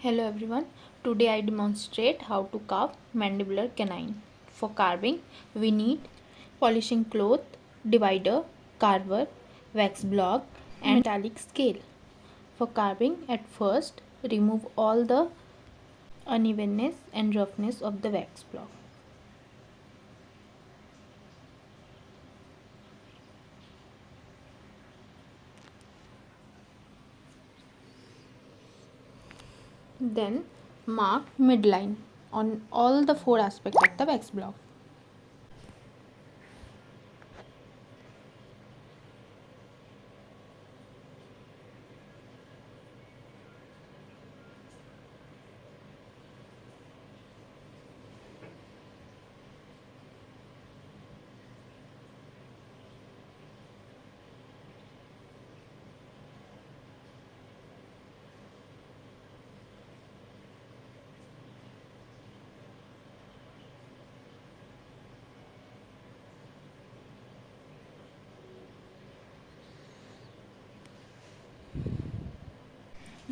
Hello everyone. Today I demonstrate how to carve mandibular canine. For carving, we need polishing cloth, divider, carver, wax block and metallic scale. For carving, at first remove all the unevenness and roughness of the wax block. Then mark midline on all the four aspects of the wax block.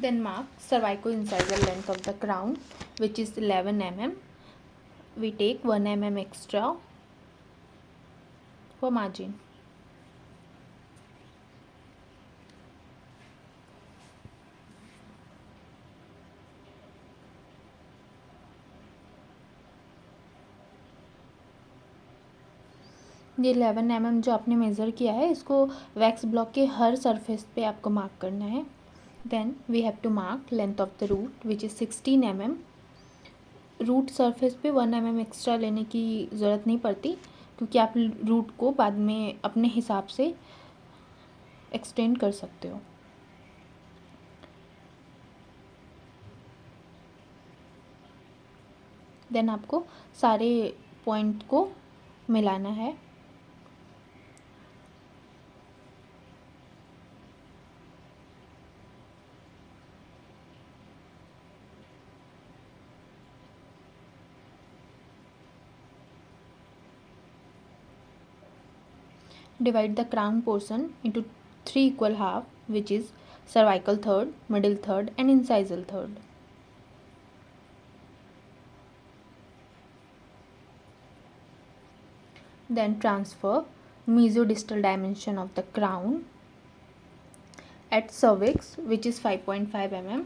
Then mark cervico-incisal length of the crown, which is 11 mm. We take 1 mm extra for margin. ये 11 mm जो आपने measure किया है, इसको wax block के हर surface पे आपको mark करना है. Then we have to mark length of the root which is 16 mm. Root surface पे 1 mm एक्स्ट्रा लेने की ज़रूरत नहीं पड़ती, क्योंकि आप रूट को बाद में अपने हिसाब से एक्सटेंड कर सकते हो. देन आपको सारे पॉइंट को मिलाना है. Divide the crown portion into 3 equal half, which is cervical third, middle third and incisal third. Then transfer mesodistal dimension of the crown at cervix, which is 5.5 mm.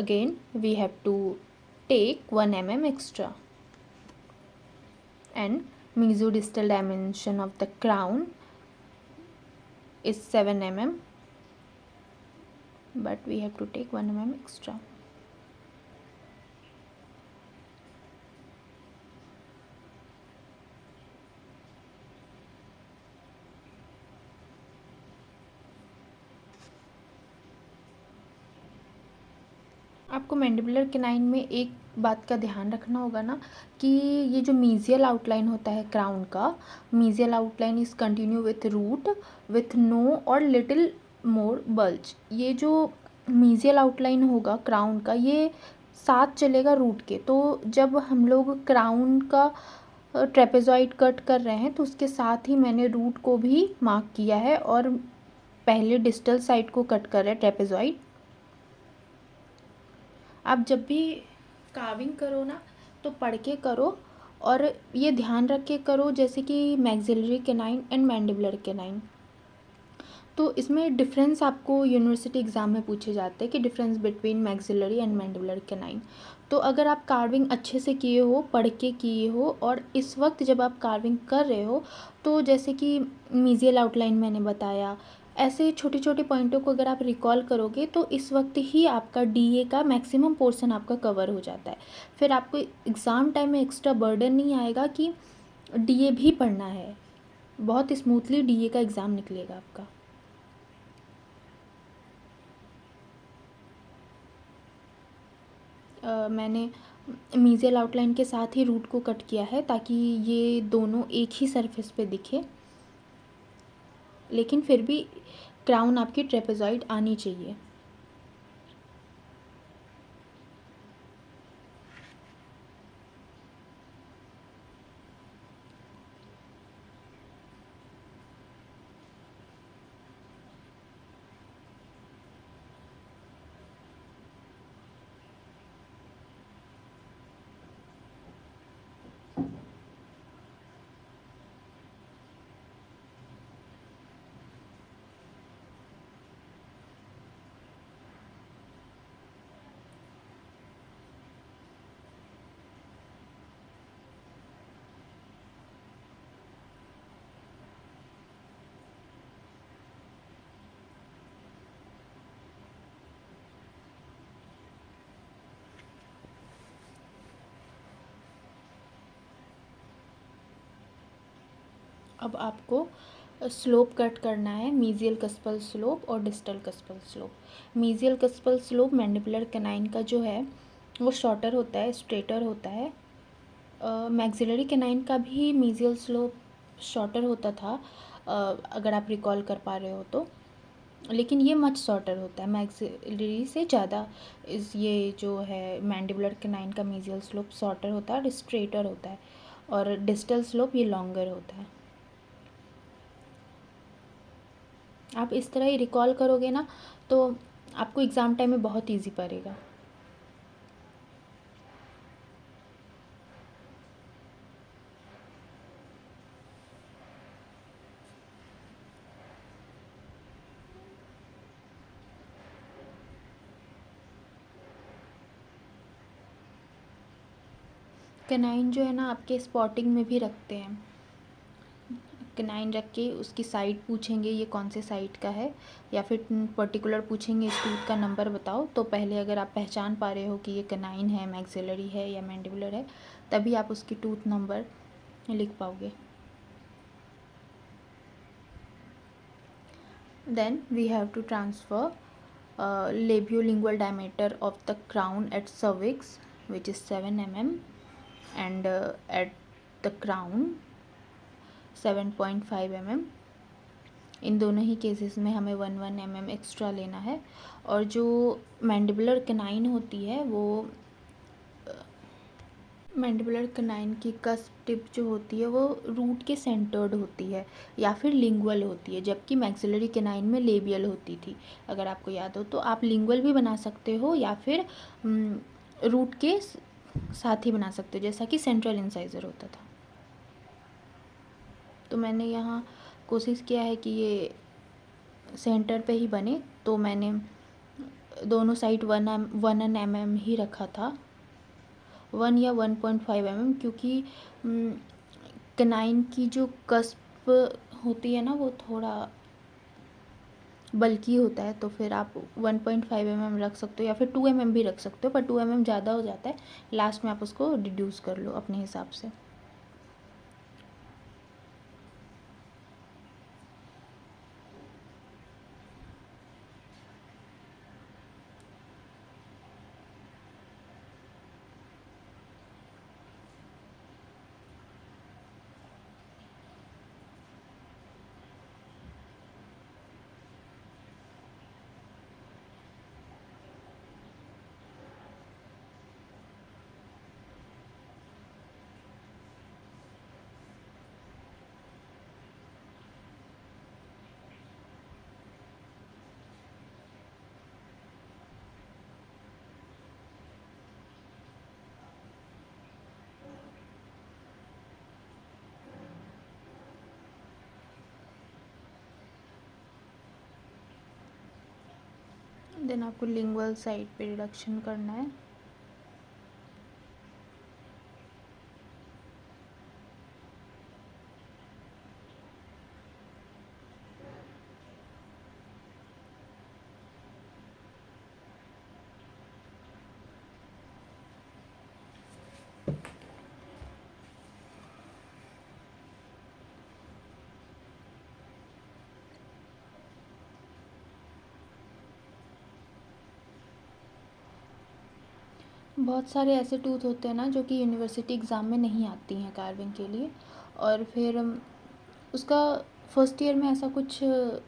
Again we have to take 1 mm extra, and mesodistal dimension of the crown is 7 mm, but we have to take 1 mm extra. आपको mandibular canine में एक बात का ध्यान रखना होगा ना, कि ये जो मीजियल आउटलाइन होता है क्राउन का, mesial outline is continue with root with no और लिटिल मोर बल्ज. ये जो मीजियल आउटलाइन होगा क्राउन का, ये साथ चलेगा रूट के. तो जब हम लोग क्राउन का ट्रेपेजॉइड कट कर रहे हैं, तो उसके साथ ही मैंने रूट को भी मार्क किया है, और पहले डिस्टल साइड को कट कर रहे हैं ट्रेपेजॉइड. आप जब भी कार्विंग करो ना, तो पढ़ के करो, और ये ध्यान रख के करो, जैसे कि maxillary canine and mandibular canine. तो इसमें डिफरेंस आपको यूनिवर्सिटी एग्ज़ाम में पूछे जाते हैं कि difference between maxillary and mandibular canine. तो अगर आप कार्विंग अच्छे से किए हो, पढ़ के किए हो, और इस वक्त जब आप कार्विंग कर रहे हो, तो जैसे कि मीजियल आउटलाइन मैंने बताया, ऐसे छोटे छोटे पॉइंटों को अगर आप रिकॉल करोगे, तो इस वक्त ही आपका डीए का मैक्सिमम पोर्शन आपका कवर हो जाता है. फिर आपको एग्ज़ाम टाइम में एक्स्ट्रा बर्डन नहीं आएगा कि डीए भी पढ़ना है. बहुत स्मूथली डीए का एग्ज़ाम निकलेगा आपका. मैंने मीजियल आउटलाइन के साथ ही रूट को कट किया है, ताकि ये दोनों एक ही सरफेस पे दिखे, लेकिन फिर भी क्राउन आपकी ट्रेपेजॉइड आनी चाहिए. अब आपको स्लोप कट करना है, मीजियल कस्पल स्लोप और distal कस्पल slope. Mesial कस्पल slope mandibular canine का जो है वो शॉर्टर होता है, स्ट्रेटर होता है। मैक्सिलरी कैनाइन का भी मीजियल स्लोप शॉर्टर होता था, अगर आप रिकॉल कर पा रहे हो तो, लेकिन ये मच शॉर्टर होता है मैक्सिलरी से ज़्यादा। इस ये जो है मैंडिबुलर कैनाइन का मीजियल स्लोप शॉर्टर होता है और स्ट्रेटर होता है, और डिस्टल स्लोप ये लॉन्गर होता है। आप इस तरह ही रिकॉल करोगे ना तो आपको एग्ज़ाम टाइम में बहुत इजी पड़ेगा। कैनाइन जो है ना आपके स्पॉटिंग में भी रखते हैं। कैनाइन रख के उसकी साइट पूछेंगे ये कौन से साइट का है, या फिर पर्टिकुलर पूछेंगे इस टूथ का नंबर बताओ, तो पहले अगर आप पहचान पा रहे हो कि ये कैनाइन है, मैक्सिलरी है या मैंडिबुलर है, तभी आप उसकी टूथ नंबर लिख पाओगे। Then we have to transfer labiolingual diameter of the crown at cervix which is 7 mm and at the crown 7.5 mm। इन दोनों ही केसेस में हमें 1 mm एक्स्ट्रा लेना है। और जो मैंडिबुलर कैनाइन होती है वो मैंडिबुलर कैनाइन की कस्प टिप जो होती है वो रूट के सेंटर्ड होती है या फिर लिंगुअल होती है, जबकि मैक्सिलरी कैनाइन में लेबियल होती थी। अगर आपको याद हो तो आप लिंगुअल भी बना सकते हो या फिर रूट के साथ ही बना सकते हो, जैसा कि सेंट्रल इंसाइजर होता था। तो मैंने यहाँ कोशिश किया है कि ये सेंटर पे ही बने, तो मैंने दोनों साइड 1 mm ही रखा था, 1 या 1.5 mm, क्योंकि कैनाइन की जो कस्प होती है ना वो थोड़ा बल्की होता है, तो फिर आप 1.5 mm रख सकते हो या फिर 2 mm भी रख सकते हो, पर 2 mm ज़्यादा हो जाता है, लास्ट में आप उसको रिड्यूस कर लो अपने हिसाब से। देन आपको लिंगुअल साइड पे रिडक्शन करना है। बहुत सारे ऐसे टूथ होते हैं ना जो कि यूनिवर्सिटी एग्ज़ाम में नहीं आती हैं कार्विंग के लिए, और फिर उसका फर्स्ट ईयर में ऐसा कुछ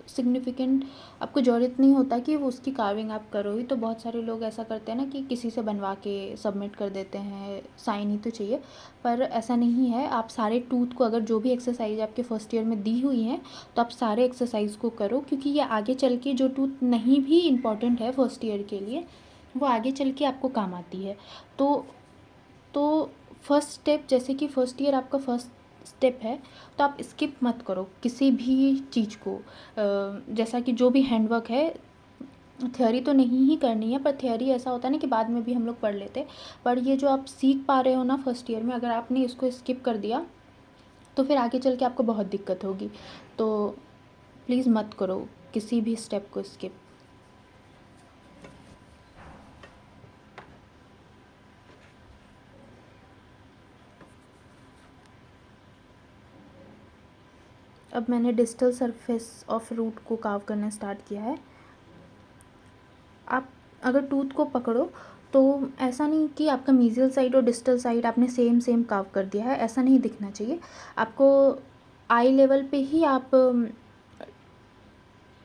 सिग्निफिकेंट आपको ज़रूरत नहीं होता कि वो उसकी कार्विंग आप करो ही। तो बहुत सारे लोग ऐसा करते हैं ना कि किसी से बनवा के सबमिट कर देते हैं, साइन ही तो चाहिए, पर ऐसा नहीं है। आप सारे टूथ को, अगर जो भी एक्सरसाइज आपके फर्स्ट ईयर में दी हुई हैं, तो आप सारे एक्सरसाइज को करो, क्योंकि ये आगे चल के जो टूथ नहीं भी इम्पॉर्टेंट है फर्स्ट ईयर के लिए, वो आगे चल के आपको काम आती है। तो फर्स्ट स्टेप, जैसे कि फर्स्ट ईयर आपका फर्स्ट स्टेप है, तो आप स्किप मत करो किसी भी चीज़ को। जैसा कि जो भी हैंडवर्क है, थ्योरी तो नहीं ही करनी है, पर थ्योरी ऐसा होता है ना कि बाद में भी हम लोग पढ़ लेते, पर ये जो आप सीख पा रहे हो ना फर्स्ट ईयर में, अगर आपने इसको स्किप कर दिया तो फिर आगे चल के आपको बहुत दिक्कत होगी। तो प्लीज़ मत करो किसी भी स्टेप को स्किप। अब मैंने डिस्टल सरफेस ऑफ रूट को कार्व करना स्टार्ट किया है। आप अगर टूथ को पकड़ो तो ऐसा नहीं कि आपका मीजियल साइड और डिस्टल साइड आपने सेम कार्व कर दिया है, ऐसा नहीं दिखना चाहिए। आपको आई लेवल पे ही आप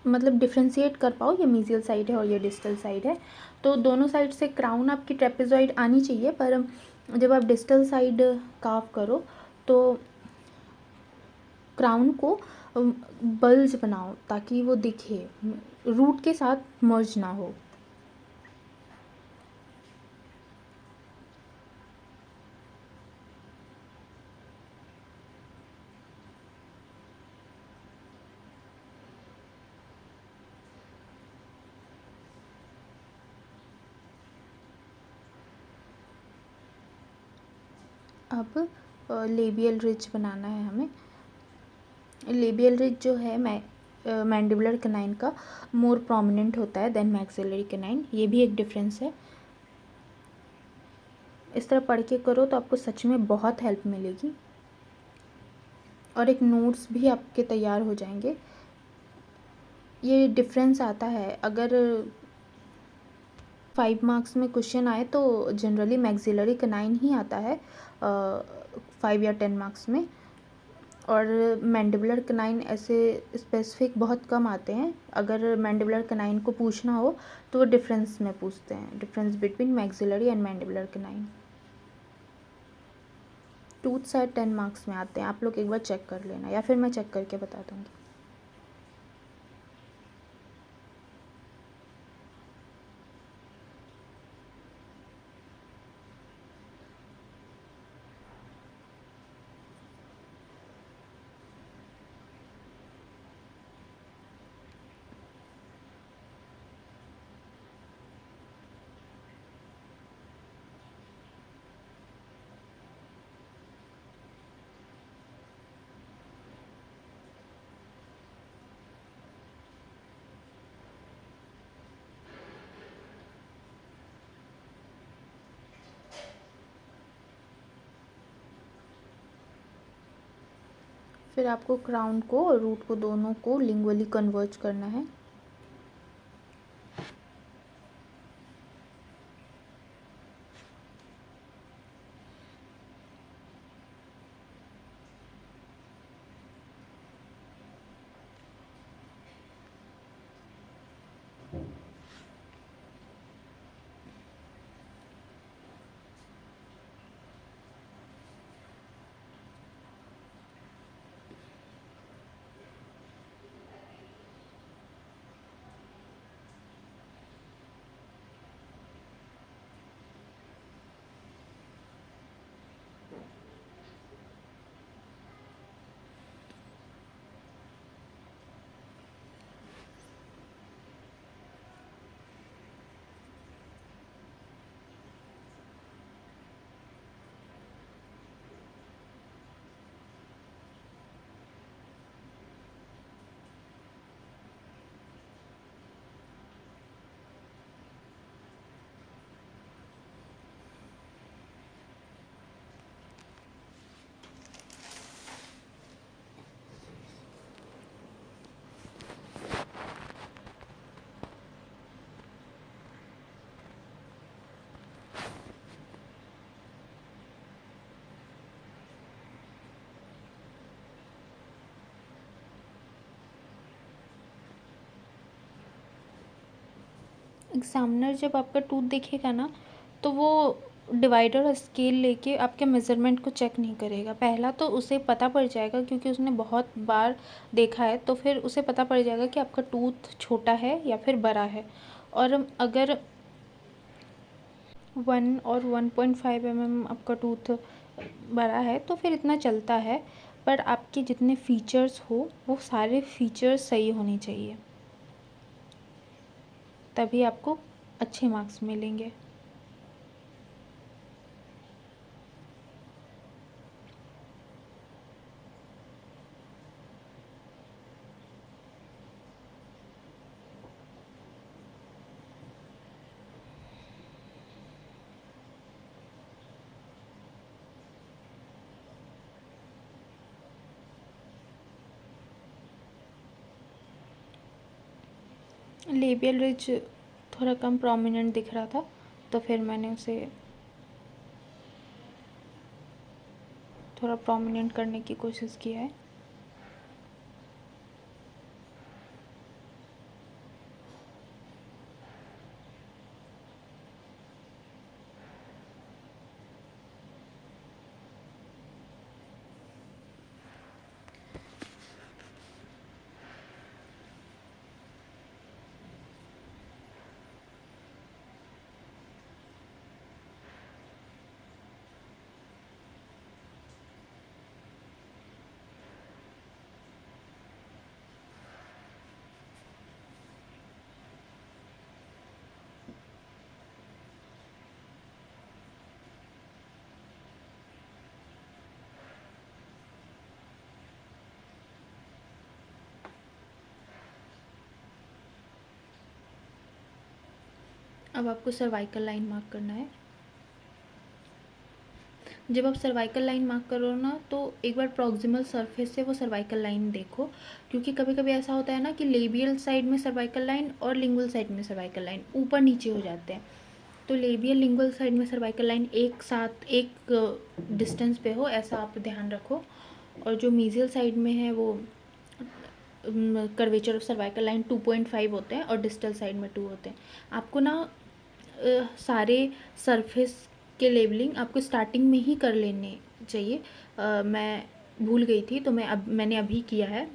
मतलब डिफ्रेंशिएट कर पाओ ये मीजियल साइड है और ये डिस्टल साइड है। तो दोनों साइड से क्राउन आपकी ट्रेपेजॉइड आनी चाहिए, पर जब आप डिस्टल साइड कार्व करो तो क्राउन को बल्ज बनाओ ताकि वो दिखे, रूट के साथ मर्ज ना हो। अब लेबियल रिज बनाना है हमें। लेबियल रिज जो है मैंडिबुलर कैनाइन का मोर प्रोमिनेंट होता है देन मैक्सिलरी कैनाइन, ये भी एक डिफरेंस है। इस तरह पढ़ के करो तो आपको सच में बहुत हेल्प मिलेगी और एक नोट्स भी आपके तैयार हो जाएंगे। ये डिफरेंस आता है, अगर 5 मार्क्स में क्वेश्चन आए तो जनरली मैक्सिलरी कैनाइन ही आता है 5 या 10 मार्क्स में, और मैंडिबुलर कैनाइन ऐसे स्पेसिफिक बहुत कम आते हैं। अगर मैंडिबुलर कैनाइन को पूछना हो तो वो डिफरेंस में पूछते हैं, difference between maxillary and mandibular canine. Tooth शायद 10 मार्क्स में आते हैं, आप लोग एक बार चेक कर लेना या फिर मैं चेक करके बता दूँगी। फिर आपको क्राउन को और रूट को दोनों को लिंगुअली कन्वर्ज करना है। एग्जामिनर जब आपका टूथ देखेगा ना तो वो डिवाइडर और स्केल लेके आपके मेज़रमेंट को चेक नहीं करेगा। पहला तो उसे पता पड़ जाएगा क्योंकि उसने बहुत बार देखा है, तो फिर उसे पता पड़ जाएगा कि आपका टूथ छोटा है या फिर बड़ा है। और अगर 1 और 1.5 आपका टूथ बड़ा है तो फिर इतना चलता है, पर आपके जितने फीचर्स हो वो सारे फीचर्स सही होने चाहिए, तभी आपको अच्छे मार्क्स मिलेंगे। लेबियल रिज थोड़ा कम प्रोमिनेंट दिख रहा था, तो फिर मैंने उसे थोड़ा प्रोमिनेंट करने की कोशिश की है। अब आपको सर्वाइकल लाइन मार्क करना है। जब आप सर्वाइकल लाइन मार्क करो ना, तो एक बार प्रॉक्सिमल सरफेस से वो सर्वाइकल लाइन देखो, क्योंकि कभी कभी ऐसा होता है ना कि लेबियल साइड में सर्वाइकल लाइन और लिंगुअल साइड में सर्वाइकल लाइन ऊपर नीचे हो जाते हैं। तो लेबियल लिंगुअल साइड में सर्वाइकल लाइन एक साथ एक डिस्टेंस पे हो, ऐसा आप ध्यान रखो। और जो मीजियल साइड में है वो कर्वेचर ऑफ सर्वाइकल लाइन 2.5 होते हैं और डिस्टल साइड में 2 होते हैं। आपको ना सारे सरफेस के लेबलिंग आपको स्टार्टिंग में ही कर लेने चाहिए। मैं भूल गई थी, तो मैंने अभी किया है।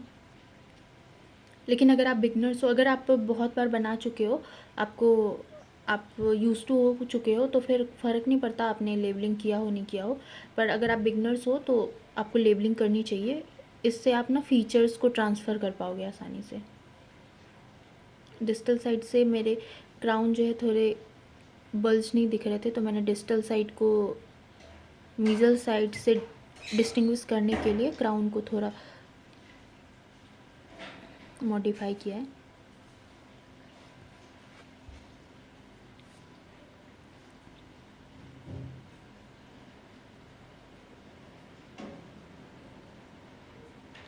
लेकिन अगर आप बिगनर्स हो, अगर आप बहुत बार बना चुके हो, आप यूज़ टू हो चुके हो, तो फिर फ़र्क नहीं पड़ता आपने लेबलिंग किया हो नहीं किया हो। पर अगर आप बिगनर्स हो तो आपको लेबलिंग करनी चाहिए। इससे आप ना फीचर्स को ट्रांसफ़र कर पाओगे आसानी से। डिस्टल साइड से मेरे क्राउन जो है थोड़े बल्ज नहीं दिख रहे थे, तो मैंने डिस्टल साइड को मीजल साइड से डिस्टिंग्विश करने के लिए क्राउन को थोड़ा मॉडिफाई किया है।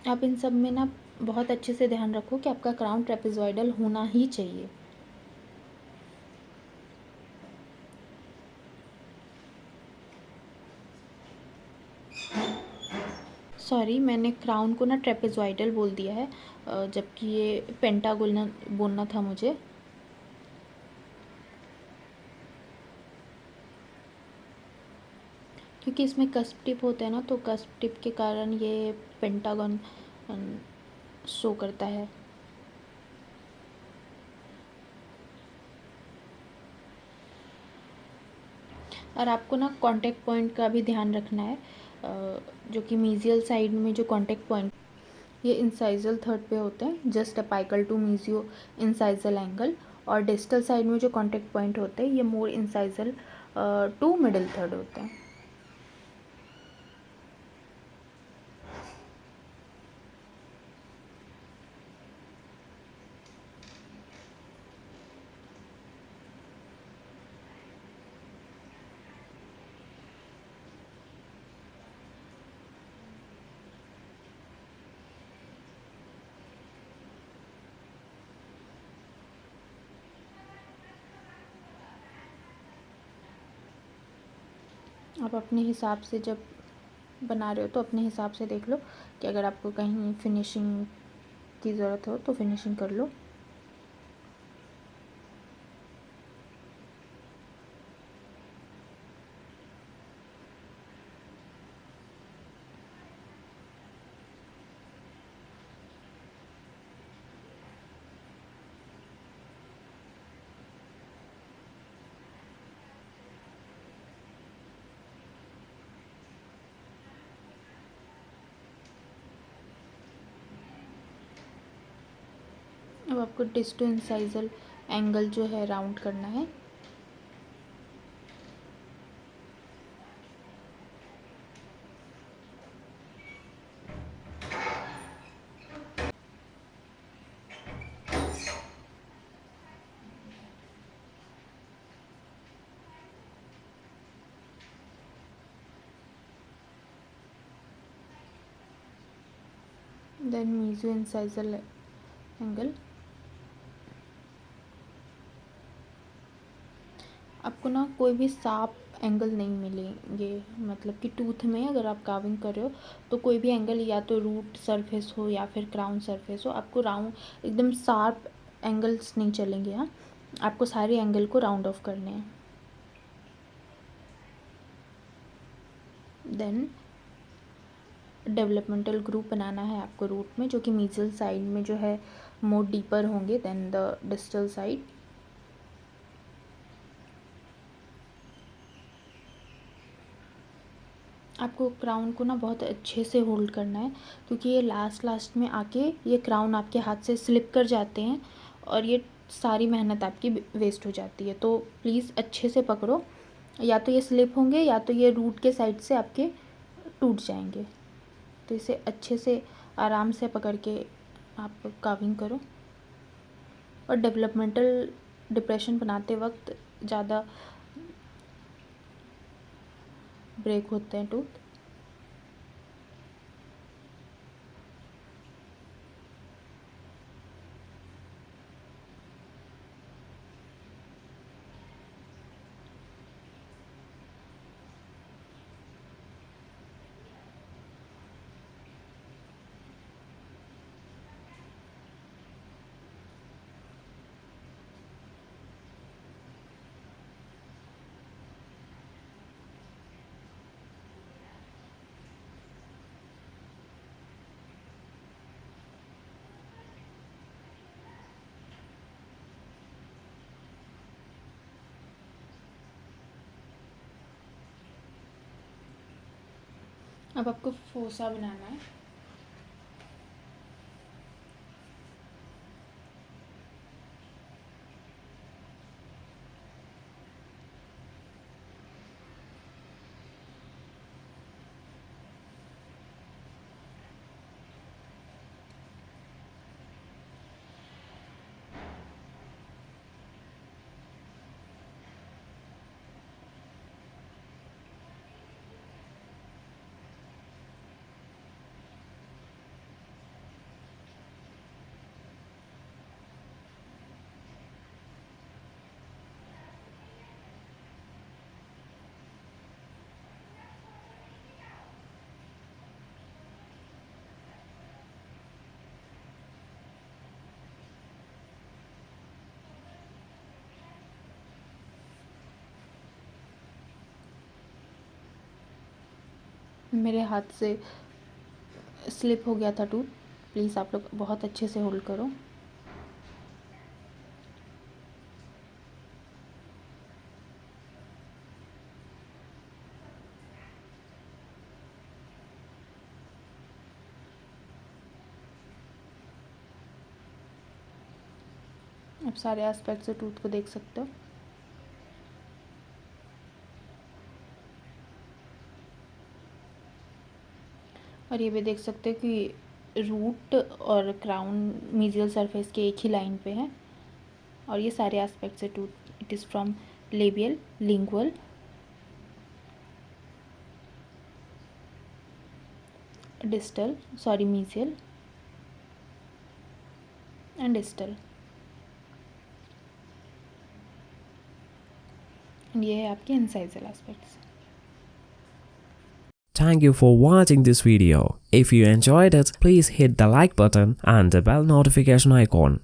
आप इन सब में ना बहुत अच्छे से ध्यान रखो कि आपका क्राउन ट्रेपेजॉइडल होना ही चाहिए। सॉरी, मैंने क्राउन को ना ट्रेपेजॉइडल बोल दिया है, जबकि ये पेंटागोनल बोलना था मुझे। क्योंकि इसमें कस्प टिप होते हैं ना, तो कस्प टिप के कारण ये पेंटागन शो करता है। और आपको ना कांटेक्ट पॉइंट का भी ध्यान रखना है, जो कि मीजियल साइड में जो कांटेक्ट पॉइंट ये इंसाइजल थर्ड पे होते हैं, just apical to mesio incisal angle. और डिस्टल साइड में जो कांटेक्ट पॉइंट होते हैं ये more incisal to middle third होते हैं। आप अपने हिसाब से जब बना रहे हो तो अपने हिसाब से देख लो कि अगर आपको कहीं फिनिशिंग की ज़रूरत हो तो फिनिशिंग कर लो। अब आपको डिस्टो इंसाइजल एंगल जो है राउंड करना है। Then mesio incisal angle. आपको ना कोई भी साफ एंगल नहीं मिलेंगे, मतलब कि टूथ में अगर आप कार्विंग कर रहे हो तो कोई भी एंगल, या तो रूट सरफेस हो या फिर क्राउन सरफेस हो, आपको राउंड एकदम शार्प एंगल्स नहीं चलेंगे। हाँ, आपको सारे एंगल को राउंड ऑफ करने हैं। देन डेवलपमेंटल ग्रुप बनाना है आपको रूट में, जो कि मीजल साइड में जो है मोर डीपर होंगे देन द डिस्टल साइड। आपको क्राउन को ना बहुत अच्छे से होल्ड करना है, क्योंकि ये लास्ट में आके ये क्राउन आपके हाथ से स्लिप कर जाते हैं और ये सारी मेहनत आपकी वेस्ट हो जाती है। तो प्लीज़ अच्छे से पकड़ो, या तो ये स्लिप होंगे या तो ये रूट के साइड से आपके टूट जाएंगे। तो इसे अच्छे से आराम से पकड़ के आप कार्विंग करो। और डेवलपमेंटल डिप्रेशन बनाते वक्त ज़्यादा ब्रेक होते हैं टूथ। अब आपको फोसा बनाना है। मेरे हाथ से स्लिप हो गया था टूथ, प्लीज़ आप लोग बहुत अच्छे से होल्ड करो। आप सारे एस्पेक्ट से टूथ को देख सकते हो। और ये भी देख सकते हो कि रूट और क्राउन मीजियल सरफेस के एक ही लाइन पे है। और ये सारे एस्पेक्ट से tooth, it is from labial, lingual, distal, sorry mesial and distal. ये है आपके incisal aspects. Thank you for watching this video. If you enjoyed it, please hit the like button and the bell notification icon.